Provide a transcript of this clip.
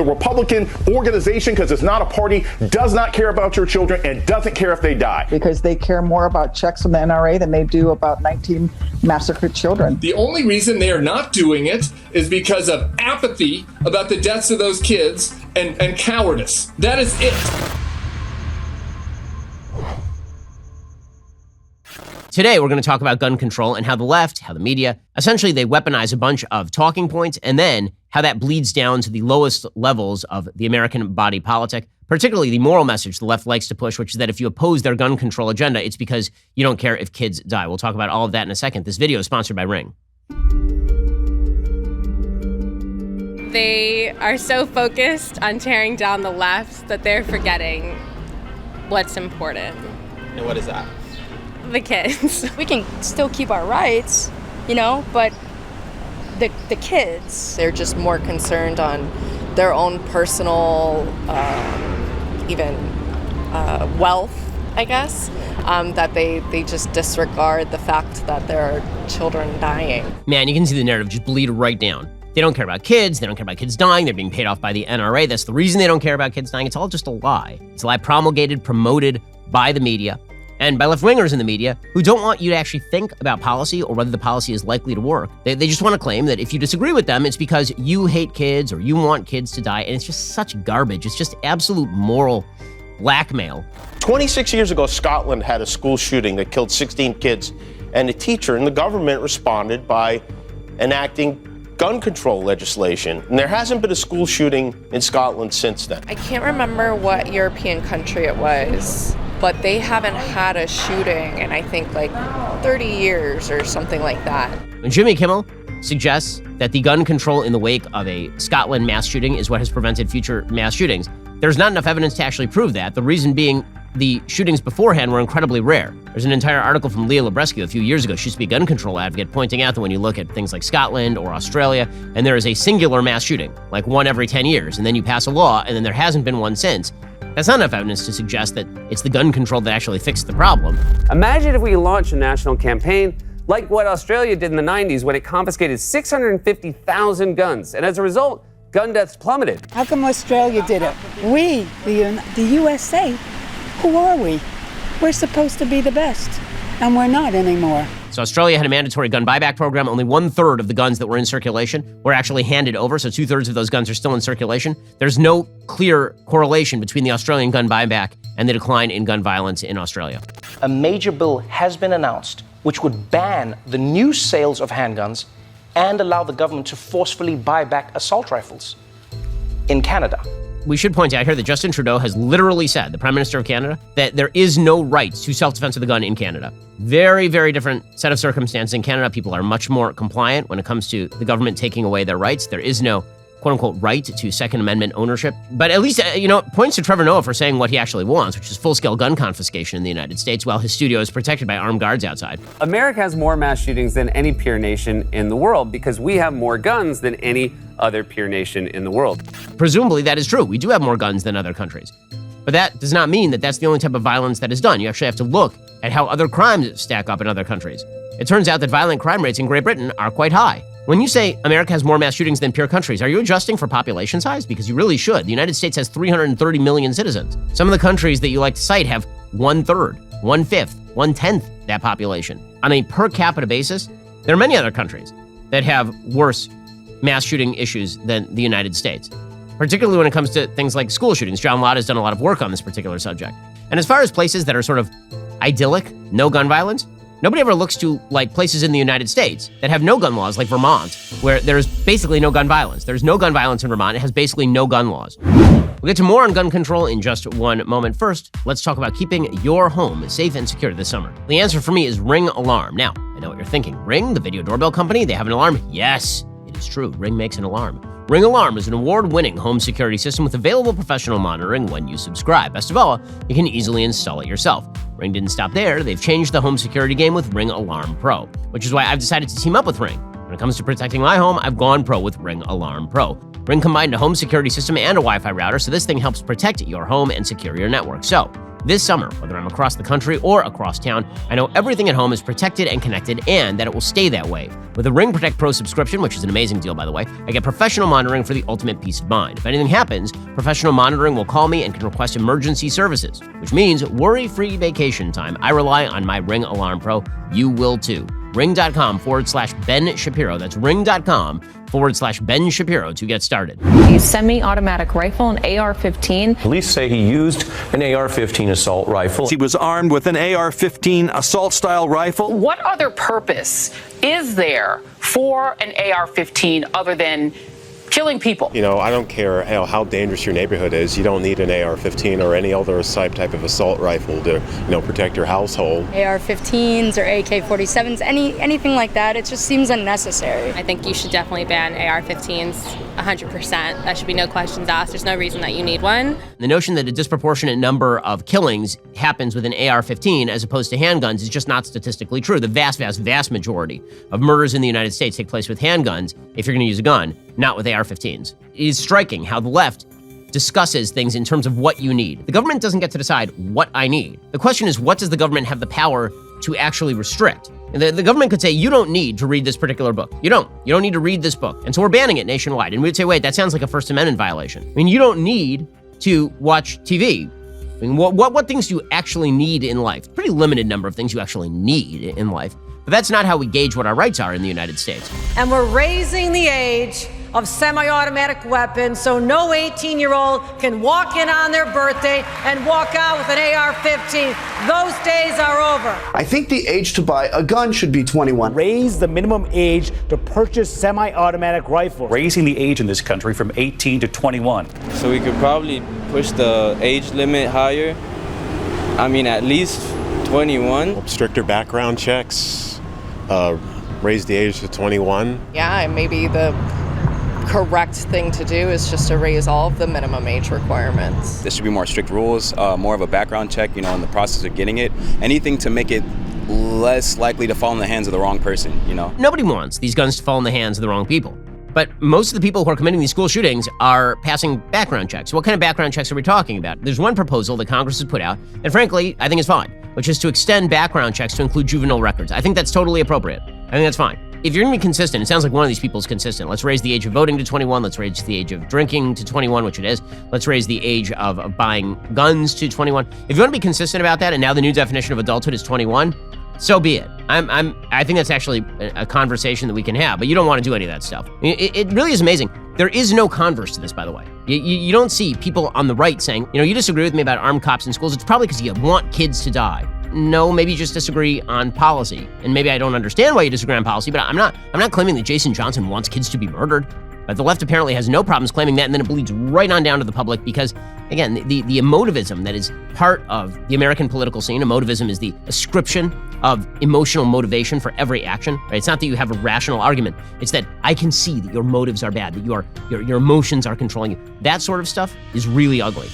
The Republican organization, because it's not a party, does not care about your children and doesn't care if they die. Because they care more about checks from the NRA than they do about 19 massacred children. The only reason they are not doing it is because of apathy about the deaths of those kids and cowardice. That is it. Today, we're going to talk about gun control and how the left, how the media, essentially they weaponize a bunch of talking points and then how that bleeds down to the lowest levels of the American body politic, particularly the moral message the left likes to push, which is that if you oppose their gun control agenda, it's because you don't care if kids die. We'll talk about all of that in a second. This video is sponsored by Ring. They are so focused on tearing down the left that they're forgetting what's important. And what is that? The kids. We can still keep our rights, but the kids, they're just more concerned on their own personal, wealth, I guess, that they just disregard the fact that there are children dying. Man, you can see the narrative just bleed right down. They don't care about kids. They don't care about kids dying. They're being paid off by the NRA. That's the reason they don't care about kids dying. It's all just a lie. It's a lie promulgated, promoted by the media and by left-wingers in the media who don't want you to actually think about policy or whether the policy is likely to work. They just want to claim that if you disagree with them, it's because you hate kids or you want kids to die, and it's just such garbage. It's just absolute moral blackmail. 26 years ago, Scotland had a school shooting that killed 16 kids and a teacher, and the government responded by enacting gun control legislation. And there hasn't been a school shooting in Scotland since then. I can't remember what European country it was, but they haven't had a shooting in, I think, 30 years or something like that. When Jimmy Kimmel suggests that the gun control in the wake of a Scotland mass shooting is what has prevented future mass shootings, there's not enough evidence to actually prove that. The reason being the shootings beforehand were incredibly rare. There's an entire article from Leah Librescu a few years ago. She used to be a gun control advocate, pointing out that when you look at things like Scotland or Australia, and there is a singular mass shooting, like one every 10 years, and then you pass a law, and then there hasn't been one since, that's not enough evidence to suggest that it's the gun control that actually fixed the problem. Imagine if we launched a national campaign like what Australia did in the 90s when it confiscated 650,000 guns, and as a result, gun deaths plummeted. How come Australia did it? We, the USA, who are we? We're supposed to be the best, and we're not anymore. So Australia had a mandatory gun buyback program. Only 1/3 of the guns that were in circulation were actually handed over, so 2/3 of those guns are still in circulation. There's no clear correlation between the Australian gun buyback and the decline in gun violence in Australia. A major bill has been announced which would ban the new sales of handguns and allow the government to forcefully buy back assault rifles in Canada. We should point out here that Justin Trudeau has literally said, the Prime Minister of Canada, that there is no right to self-defense of the gun in Canada. Very, very different set of circumstances in Canada. People are much more compliant when it comes to the government taking away their rights. There is no quote-unquote right to Second Amendment ownership. But at least, it points to Trevor Noah for saying what he actually wants, which is full-scale gun confiscation in the United States while his studio is protected by armed guards outside. America has more mass shootings than any peer nation in the world because we have more guns than any other peer nation in the world. Presumably that is true. We do have more guns than other countries. But that does not mean that that's the only type of violence that is done. You actually have to look at how other crimes stack up in other countries. It turns out that violent crime rates in Great Britain are quite high. When you say America has more mass shootings than peer countries, are you adjusting for population size? Because you really should. The United States has 330 million citizens. Some of the countries that you like to cite have 1/3, 1/5, 1/10 that population. On a per capita basis, there are many other countries that have worse mass shooting issues than the United States, particularly when it comes to things like school shootings. John Lott has done a lot of work on this particular subject. And as far as places that are sort of idyllic, no gun violence, nobody ever looks to places in the United States that have no gun laws, like Vermont, where there's basically no gun violence. There's no gun violence in Vermont. It has basically no gun laws. We'll get to more on gun control in just one moment. First, let's talk about keeping your home safe and secure this summer. The answer for me is Ring Alarm. Now, I know what you're thinking. Ring, the video doorbell company, they have an alarm? Yes, it is true. Ring makes an alarm. Ring Alarm is an award-winning home security system with available professional monitoring when you subscribe. Best of all, you can easily install it yourself. Ring didn't stop there. They've changed the home security game with Ring Alarm Pro, which is why I've decided to team up with Ring. When it comes to protecting my home, I've gone pro with Ring Alarm Pro. Ring combined a home security system and a Wi-Fi router, so this thing helps protect your home and secure your network. So, This summer, whether I'm across the country or across town, I know everything at home is protected and connected and that it will stay that way. With a Ring Protect Pro subscription, which is an amazing deal by the way, I get professional monitoring for the ultimate peace of mind. If anything happens, professional monitoring will call me and can request emergency services, which means worry-free vacation time. I rely on my Ring Alarm Pro. You will too. Ring.com/Ben Shapiro. That's ring.com/Ben Shapiro to get started. A semi-automatic rifle, an AR-15. Police say he used an AR-15 assault rifle. He was armed with an AR-15 assault-style rifle. What other purpose is there for an AR-15 other than killing people? You know, I don't care how dangerous your neighborhood is. You don't need an AR-15 or any other type of assault rifle to, protect your household. AR-15s or AK-47s, anything like that, it just seems unnecessary. I think you should definitely ban AR-15s 100%. That should be no questions asked. There's no reason that you need one. The notion that a disproportionate number of killings happens with an AR-15 as opposed to handguns is just not statistically true. The vast, vast, vast majority of murders in the United States take place with handguns, if you're going to use a gun, not with AR-15s. It is striking how the left discusses things in terms of what you need. The government doesn't get to decide what I need. The question is, what does the government have the power to actually restrict? The government could say, you don't need to read this particular book. You don't need to read this book. And so we're banning it nationwide. And we'd say, wait, that sounds like a First Amendment violation. I mean, you don't need to watch TV. I mean, what things do you actually need in life? Pretty limited number of things you actually need in life. But that's not how we gauge what our rights are in the United States. And we're raising the age of semi-automatic weapons so no 18-year-old can walk in on their birthday and walk out with an AR-15. Those days are over. I think the age to buy a gun should be 21. Raise the minimum age to purchase semi-automatic rifles. Raising the age in this country from 18 to 21. So we could probably push the age limit higher. I mean, at least 21. Stricter background checks, raise the age to 21. Yeah, and maybe the correct thing to do is just to raise all of the minimum age requirements. There should be more strict rules, more of a background check, in the process of getting it. Anything to make it less likely to fall in the hands of the wrong person, Nobody wants these guns to fall in the hands of the wrong people. But most of the people who are committing these school shootings are passing background checks. What kind of background checks are we talking about? There's one proposal that Congress has put out, and frankly, I think is fine, which is to extend background checks to include juvenile records. I think that's totally appropriate. I think that's fine. If you're going to be consistent, it sounds like one of these people is consistent. Let's raise the age of voting to 21. Let's raise the age of drinking to 21, which it is. Let's raise the age of buying guns to 21. If you want to be consistent about that, and now the new definition of adulthood is 21, so be it. I think that's actually a conversation that we can have, but you don't want to do any of that stuff. It really is amazing. There is no converse to this, by the way. You don't see people on the right saying, you disagree with me about armed cops in schools. It's probably because you want kids to die. No, maybe you just disagree on policy. And maybe I don't understand why you disagree on policy, but I'm not claiming that Jason Johnson wants kids to be murdered. But the left apparently has no problems claiming that, and then it bleeds right on down to the public because, again, the emotivism that is part of the American political scene, emotivism is the ascription of emotional motivation for every action. Right? It's not that you have a rational argument. It's that I can see that your motives are bad, that your emotions are controlling you. That sort of stuff is really ugly.